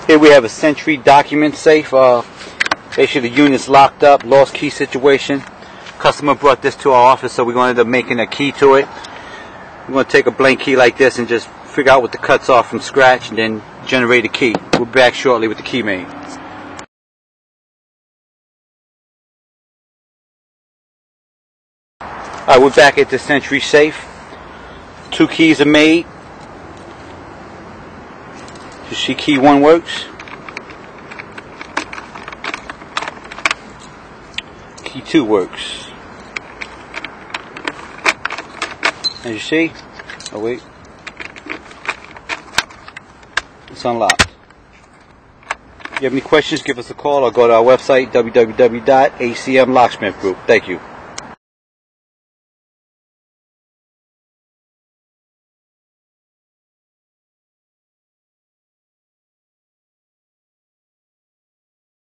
Here we have a Sentry Document Safe. Basically the unit's locked up, lost key situation. Customer brought this to our office, so we're going to end up making a key to it. We're going to take a blank key like this and just figure out what the cuts are from scratch and then generate a key. We'll be back shortly with the key made. Alright, we're back at the Sentry Safe. 2 keys are made. You see key 1 works. Key 2 works. As you see, oh wait, it's unlocked. If you have any questions, give us a call or go to our website, www.acmlocksmithgroup. Thank you.